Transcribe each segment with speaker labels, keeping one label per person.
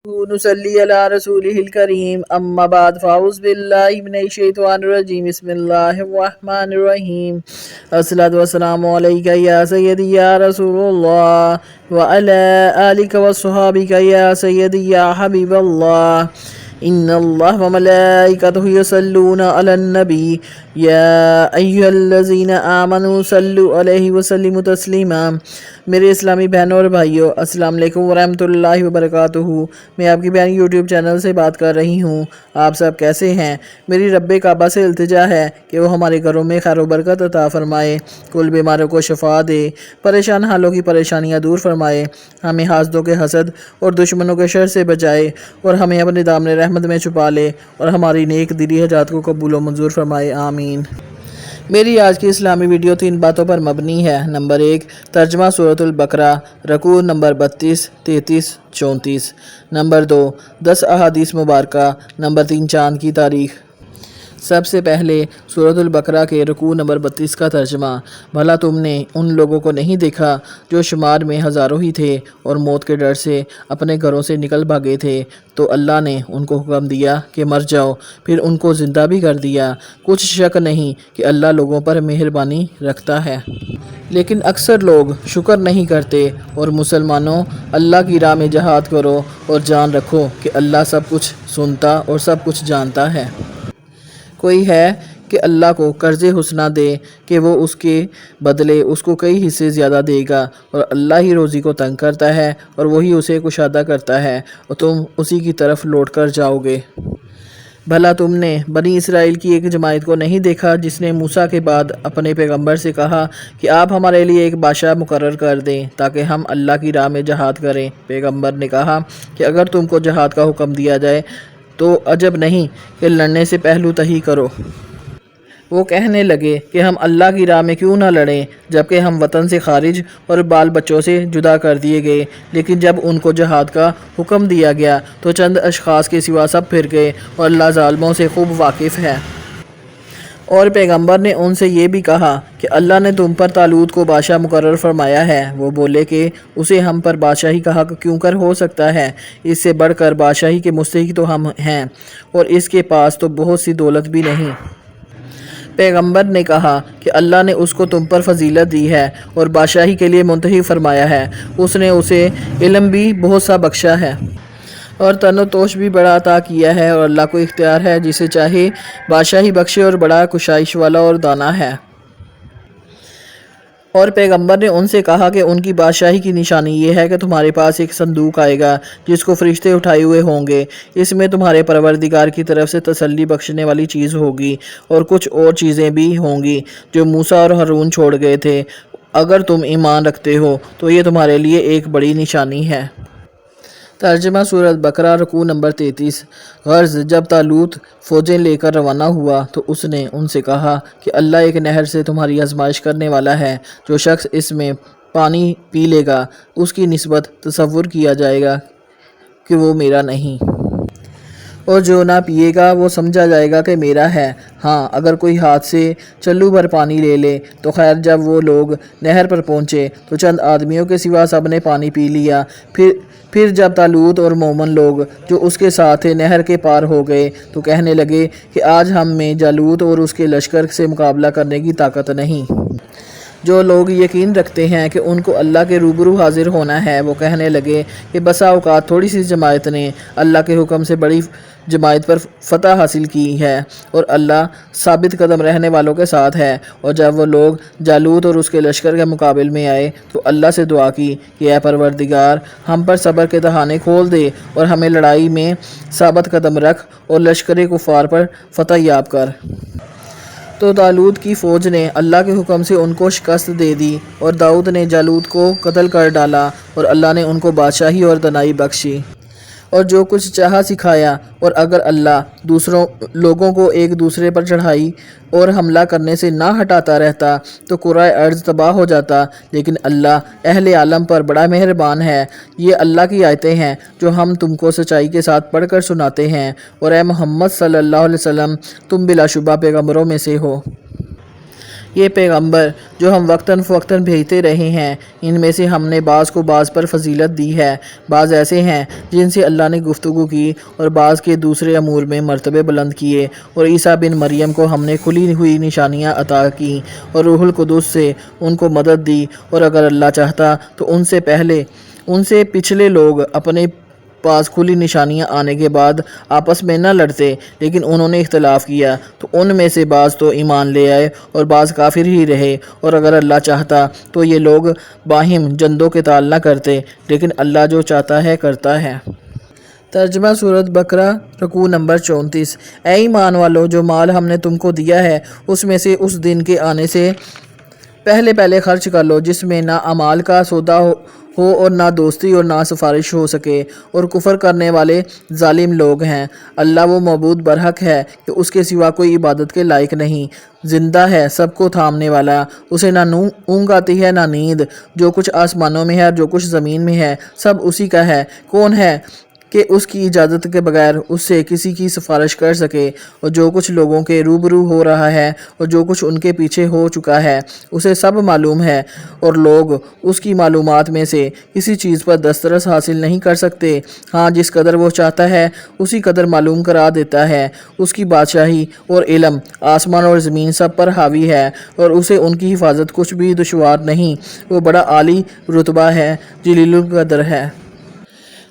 Speaker 1: نصلي على رسوله الكريم أما بعد فأعوذ بالله من الشيطان الرجيم بسم الله الرحمن الرحيم الصلاة والسلام عليك يا سيدي يا رسول الله وعلى آلك وصحابك يا سيدي يا حبيب الله إن الله وملائكته يصلون على النبي یا ایھا الذین آمنوا صلوا علیہ وسلموا تسلیما۔ میرے اسلامی بہنوں اور بھائیوں، السلام علیکم ورحمۃ اللہ وبرکاتہ۔ میں آپ کی بہن یوٹیوب چینل سے بات کر رہی ہوں۔ آپ سب کیسے ہیں؟ میری رب کعبہ سے التجا ہے کہ وہ ہمارے گھروں میں خیر و برکت عطا فرمائے، کل بیماروں کو شفا دے، پریشان حالوں کی پریشانیاں دور فرمائے، ہمیں حاسدوں کے حسد اور دشمنوں کے شر سے بچائے اور ہمیں اپنے دامن رحمت میں چھپا لے اور ہماری نیک دلی حاجات کو قبول و منظور فرمائے، آمین۔ میری آج کی اسلامی ویڈیو 3 باتوں پر مبنی ہے۔ نمبر 1، ترجمہ سورۃ البقرہ، رکوع نمبر 32، 33، 34۔ نمبر 2، 10 احادیث مبارکہ۔ نمبر 3، چاند کی تاریخ۔ سب سے پہلے سورۃ البقرہ کے رکوع نمبر 32 کا ترجمہ۔ بھلا تم نے ان لوگوں کو نہیں دیکھا جو شمار میں ہزاروں ہی تھے اور موت کے ڈر سے اپنے گھروں سے نکل بھاگے تھے، تو اللہ نے ان کو حکم دیا کہ مر جاؤ، پھر ان کو زندہ بھی کر دیا۔ کچھ شک نہیں کہ اللہ لوگوں پر مہربانی رکھتا ہے، لیکن اکثر لوگ شکر نہیں کرتے۔ اور مسلمانوں، اللہ کی راہ میں جہاد کرو اور جان رکھو کہ اللہ سب کچھ سنتا اور سب کچھ جانتا ہے۔ کوئی ہے کہ اللہ کو قرض حسنہ دے کہ وہ اس کے بدلے اس کو کئی حصے زیادہ دے گا، اور اللہ ہی روزی کو تنگ کرتا ہے اور وہی اسے کشادہ کرتا ہے، اور تم اسی کی طرف لوٹ کر جاؤ گے۔ بھلا تم نے بنی اسرائیل کی ایک جماعت کو نہیں دیکھا جس نے موسیٰ کے بعد اپنے پیغمبر سے کہا کہ آپ ہمارے لیے ایک بادشاہ مقرر کر دیں تاکہ ہم اللہ کی راہ میں جہاد کریں۔ پیغمبر نے کہا کہ اگر تم کو جہاد کا حکم دیا جائے تو عجب نہیں کہ لڑنے سے پہلو تہی کرو۔ وہ کہنے لگے کہ ہم اللہ کی راہ میں کیوں نہ لڑیں جبکہ ہم وطن سے خارج اور بال بچوں سے جدا کر دیے گئے۔ لیکن جب ان کو جہاد کا حکم دیا گیا تو چند اشخاص کے سوا سب پھر گئے، اور اللہ ظالموں سے خوب واقف ہے۔ اور پیغمبر نے ان سے یہ بھی کہا کہ اللہ نے تم پر طالوت کو بادشاہ مقرر فرمایا ہے۔ وہ بولے کہ اسے ہم پر بادشاہی کا حق کیوں کر ہو سکتا ہے؟ اس سے بڑھ کر بادشاہی کے مستحق تو ہم ہیں، اور اس کے پاس تو بہت سی دولت بھی نہیں۔ پیغمبر نے کہا کہ اللہ نے اس کو تم پر فضیلت دی ہے اور بادشاہی کے لیے منتخب فرمایا ہے۔ اس نے اسے علم بھی بہت سا بخشا ہے اور تن و توش بھی بڑا عطا کیا ہے، اور اللہ کو اختیار ہے جسے چاہے بادشاہی بخشے، اور بڑا کشائش والا اور دانا ہے۔ اور پیغمبر نے ان سے کہا کہ ان کی بادشاہی کی نشانی یہ ہے کہ تمہارے پاس ایک صندوق آئے گا جس کو فرشتے اٹھائے ہوئے ہوں گے۔ اس میں تمہارے پروردگار کی طرف سے تسلی بخشنے والی چیز ہوگی، اور کچھ اور چیزیں بھی ہوں گی جو موسیٰ اور ہارون چھوڑ گئے تھے۔ اگر تم ایمان رکھتے ہو تو یہ تمہارے لیے ایک بڑی نشانی ہے۔ ترجمہ سورۃ بقرہ، رکوع نمبر 33۔ غرض جب طالوت فوجیں لے کر روانہ ہوا تو اس نے ان سے کہا کہ اللہ ایک نہر سے تمہاری آزمائش کرنے والا ہے۔ جو شخص اس میں پانی پی لے گا اس کی نسبت تصور کیا جائے گا کہ وہ میرا نہیں، اور جو نہ پیے گا وہ سمجھا جائے گا کہ میرا ہے۔ ہاں، اگر کوئی ہاتھ سے چلو بھر پانی لے لے تو خیر۔ جب وہ لوگ نہر پر پہنچے تو چند آدمیوں کے سوا سب نے پانی پی لیا۔ پھر جب طالوت اور مومن لوگ جو اس کے ساتھ تھے نہر کے پار ہو گئے تو کہنے لگے کہ آج ہم میں جالوت اور اس کے لشکر سے مقابلہ کرنے کی طاقت نہیں۔ جو لوگ یقین رکھتے ہیں کہ ان کو اللہ کے روبرو حاضر ہونا ہے وہ کہنے لگے کہ بسا اوقات تھوڑی سی جماعت نے اللہ کے حکم سے بڑی جماعت پر فتح حاصل کی ہے، اور اللہ ثابت قدم رہنے والوں کے ساتھ ہے۔ اور جب وہ لوگ جالوت اور اس کے لشکر کے مقابل میں آئے تو اللہ سے دعا کی کہ اے پروردگار، ہم پر صبر کے دہانے کھول دے اور ہمیں لڑائی میں ثابت قدم رکھ اور لشکر کفار پر فتح یاب کر۔ تو طالوت کی فوج نے اللہ کے حکم سے ان کو شکست دے دی، اور داؤد نے جالوت کو قتل کر ڈالا، اور اللہ نے ان کو بادشاہی اور دانائی بخشی اور جو کچھ چاہا سکھایا۔ اور اگر اللہ دوسروں لوگوں کو ایک دوسرے پر چڑھائی اور حملہ کرنے سے نہ ہٹاتا رہتا تو کرۂ ارض تباہ ہو جاتا، لیکن اللہ اہل عالم پر بڑا مہربان ہے۔ یہ اللہ کی آیتیں ہیں جو ہم تم کو سچائی کے ساتھ پڑھ کر سناتے ہیں، اور اے محمد صلی اللہ علیہ وسلم، تم بلا شبہ پیغمبروں میں سے ہو۔ یہ پیغمبر جو ہم وقتاً فوقتاً بھیجتے رہے ہیں، ان میں سے ہم نے بعض کو بعض پر فضیلت دی ہے۔ بعض ایسے ہیں جن سے اللہ نے گفتگو کی اور بعض کے دوسرے امور میں مرتبے بلند کیے، اور عیسیٰ بن مریم کو ہم نے کھلی ہوئی نشانیاں عطا کیں اور روح القدس سے ان کو مدد دی، اور اگر اللہ چاہتا تو ان سے پچھلے لوگ اپنے پاس کھلی نشانیاں آنے کے بعد آپس میں نہ لڑتے، لیکن انہوں نے اختلاف کیا تو ان میں سے بعض تو ایمان لے آئے اور بعض کافر ہی رہے، اور اگر اللہ چاہتا تو یہ لوگ باہم جندوں کے تال نہ کرتے، لیکن اللہ جو چاہتا ہے کرتا ہے۔ ترجمہ سورۃ بقرہ رکوع نمبر 34۔ اے ایمان والو، جو مال ہم نے تم کو دیا ہے اس میں سے اس دن کے آنے سے پہلے خرچ کر لو جس میں نہ اموال کا سودا ہو اور نہ دوستی اور نہ سفارش ہو سکے، اور کفر کرنے والے ظالم لوگ ہیں۔ اللہ وہ معبود برحق ہے کہ اس کے سوا کوئی عبادت کے لائق نہیں، زندہ ہے، سب کو تھامنے والا، اسے نہ اونگ آتی ہے نہ نیند، جو کچھ آسمانوں میں ہے اور جو کچھ زمین میں ہے سب اسی کا ہے۔ کون ہے کہ اس کی اجازت کے بغیر اس سے کسی کی سفارش کر سکے، اور جو کچھ لوگوں کے روبرو ہو رہا ہے اور جو کچھ ان کے پیچھے ہو چکا ہے اسے سب معلوم ہے، اور لوگ اس کی معلومات میں سے کسی چیز پر دسترس حاصل نہیں کر سکتے۔ ہاں، جس قدر وہ چاہتا ہے اسی قدر معلوم کرا دیتا ہے۔ اس کی بادشاہی اور علم آسمان اور زمین سب پر حاوی ہے، اور اسے ان کی حفاظت کچھ بھی دشوار نہیں۔ وہ بڑا عالی رتبہ ہے، جلیل القدر ہے۔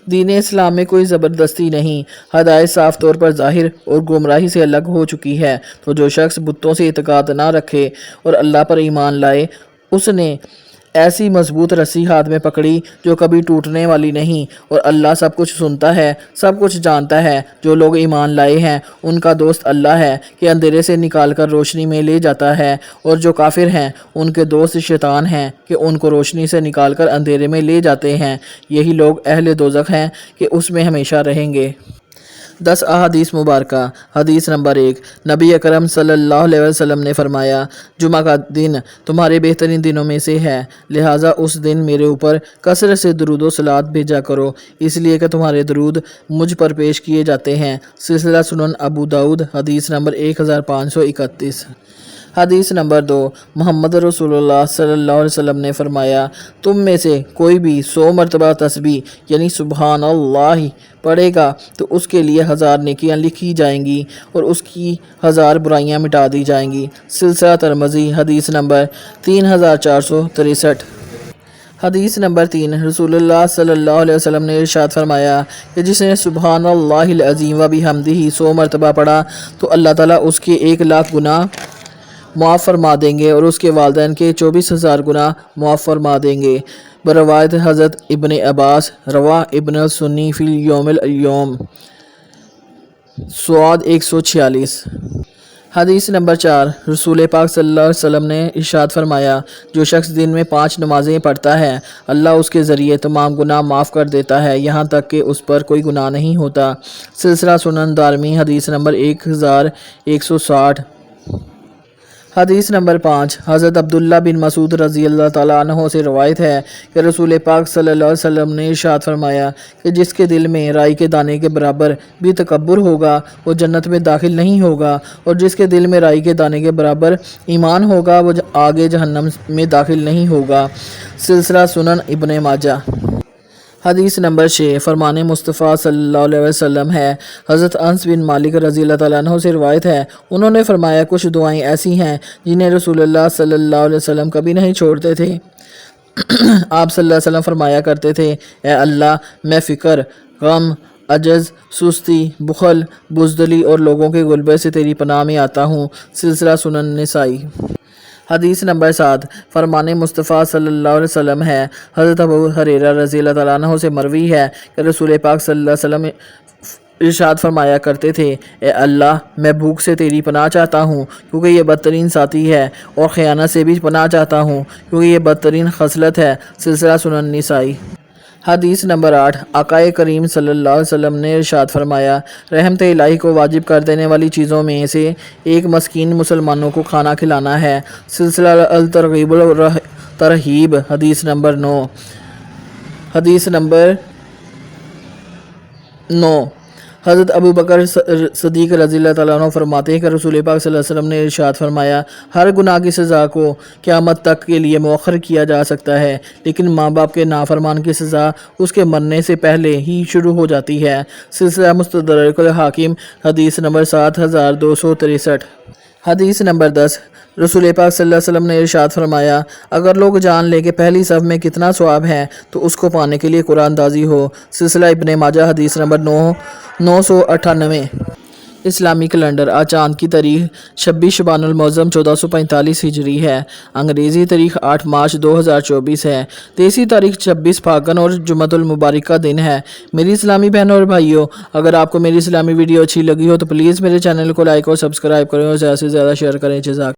Speaker 1: دین اسلام میں کوئی زبردستی نہیں، ہدایت صاف طور پر ظاہر اور گمراہی سے الگ ہو چکی ہے۔ تو جو شخص بتوں سے اعتقاد نہ رکھے اور اللہ پر ایمان لائے، اس نے ایسی مضبوط رسی ہاتھ میں پکڑی جو کبھی ٹوٹنے والی نہیں، اور اللہ سب کچھ سنتا ہے، سب کچھ جانتا ہے۔ جو لوگ ایمان لائے ہیں ان کا دوست اللہ ہے کہ اندھیرے سے نکال کر روشنی میں لے جاتا ہے، اور جو کافر ہیں ان کے دوست شیطان ہیں کہ ان کو روشنی سے نکال کر اندھیرے میں لے جاتے ہیں۔ یہی لوگ اہل دوزخ ہیں کہ اس میں ہمیشہ رہیں گے۔ 10 احادیث مبارکہ۔ حدیث نمبر 1، نبی اکرم صلی اللہ علیہ وسلم نے فرمایا، جمعہ کا دن تمہارے بہترین دنوں میں سے ہے، لہٰذا اس دن میرے اوپر کثرت سے درود و صلوات بھیجا کرو، اس لیے کہ تمہارے درود مجھ پر پیش کیے جاتے ہیں۔ سلسلہ سنن ابو داؤد، حدیث نمبر 1531۔ حدیث نمبر 2، محمد رسول اللہ صلی اللہ علیہ وسلم نے فرمایا، تم میں سے کوئی بھی 100 مرتبہ تسبیح یعنی سبحان اللہ پڑھے گا تو اس کے لیے 1000 نیکیاں لکھی جائیں گی اور اس کی 1000 برائیاں مٹا دی جائیں گی۔ سلسلہ ترمذی، حدیث نمبر 3463۔ حدیث نمبر 3، رسول اللہ صلی اللہ علیہ وسلم نے ارشاد فرمایا کہ جس نے سبحان اللہ العظیم و بحمدہ 100 مرتبہ پڑھا تو اللہ تعالیٰ اس کے 1,00,000 گناہ معاف فرما دیں گے اور اس کے والدین کے 24,000 گناہ معاف فرما دیں گے۔ بروایت حضرت ابن عباس، رواہ ابن السنی فی الیوم الایوم، سواد 146۔ حدیث نمبر 4، رسول پاک صلی اللہ علیہ وسلم نے ارشاد فرمایا، جو شخص دن میں 5 نمازیں پڑھتا ہے اللہ اس کے ذریعے تمام گناہ معاف کر دیتا ہے، یہاں تک کہ اس پر کوئی گناہ نہیں ہوتا۔ سلسلہ سنن دارمی، حدیث نمبر 1160۔ حدیث نمبر 5، حضرت عبداللہ بن مسعود رضی اللہ تعالیٰ عنہ سے روایت ہے کہ رسول پاک صلی اللہ علیہ وسلم نے ارشاد فرمایا کہ جس کے دل میں رائی کے دانے کے برابر بھی تکبر ہوگا وہ جنت میں داخل نہیں ہوگا، اور جس کے دل میں رائی کے دانے کے برابر ایمان ہوگا وہ آگے جہنم میں داخل نہیں ہوگا۔ سلسلہ سنن ابن ماجہ۔ حدیث نمبر 6، فرمان مصطفیٰ صلی اللہ علیہ وسلم ہے، حضرت انس بن مالک رضی اللہ تعالیٰ عنہ سے روایت ہے، انہوں نے فرمایا کچھ دعائیں ایسی ہیں جنہیں رسول اللہ صلی اللہ علیہ وسلم کبھی نہیں چھوڑتے تھے۔ آپ صلی اللہ علیہ وسلم فرمایا کرتے تھے، اے اللہ، میں فکر، غم، عجز، سستی، بخل، بزدلی اور لوگوں کے غلبے سے تیری پناہ میں آتا ہوں۔ سلسلہ سنن نسائی۔ حدیث نمبر 7، فرمان مصطفیٰ صلی اللہ علیہ وسلم ہے، حضرت ابو ہریرہ رضی اللہ تعالیٰ عنہ سے مروی ہے کہ رسول پاک صلی اللہ علیہ وسلم ارشاد فرمایا کرتے تھے، اے اللہ، میں بھوک سے تیری پناہ چاہتا ہوں کیونکہ یہ بدترین ساتھی ہے، اور خیانت سے بھی پناہ چاہتا ہوں کیونکہ یہ بدترین خصلت ہے۔ سلسلہ سنن نسائی۔ حدیث نمبر 8، آقا کریم صلی اللہ علیہ وسلم نے ارشاد فرمایا، رحمت الہی کو واجب کر دینے والی چیزوں میں سے ایک مسکین مسلمانوں کو کھانا کھلانا ہے۔ سلسلہ الترغیب ترہیب، حدیث نمبر 9۔ حدیث نمبر 9، حضرت ابو بکر صدیق رضی اللہ تعالیٰ عنہ فرماتے ہیں کہ رسول پاک صلی اللہ علیہ وسلم نے ارشاد فرمایا، ہر گناہ کی سزا کو قیامت تک کے لیے مؤخر کیا جا سکتا ہے، لیکن ماں باپ کے نافرمان کی سزا اس کے مرنے سے پہلے ہی شروع ہو جاتی ہے۔ سلسلہ مستدرک الحاکم حدیث نمبر 7263۔ حدیث نمبر 10۔ رسول پاک صلی اللہ علیہ وسلم نے ارشاد فرمایا، اگر لوگ جان لیں کہ پہلی صف میں کتنا ثواب ہے تو اس کو پانے کے لیے قرآن دازی ہو۔ سلسلہ ابن ماجہ حدیث نمبر 998۔ اسلامی کیلنڈر آج چاند کی تاریخ 26 شعبان المعظم 1445 ہجری ہے۔ انگریزی تاریخ 8 مارچ 2024 ہے۔ دیسی تاریخ 26 پھاگن اور جمعۃ المبارک کا دن ہے۔ میری اسلامی بہنوں اور بھائیوں، اگر آپ کو میری اسلامی ویڈیو اچھی لگی ہو تو پلیز میرے چینل کو لائک اور سبسکرائب کریں اور زیادہ سے زیادہ شیئر کریں۔ جزاک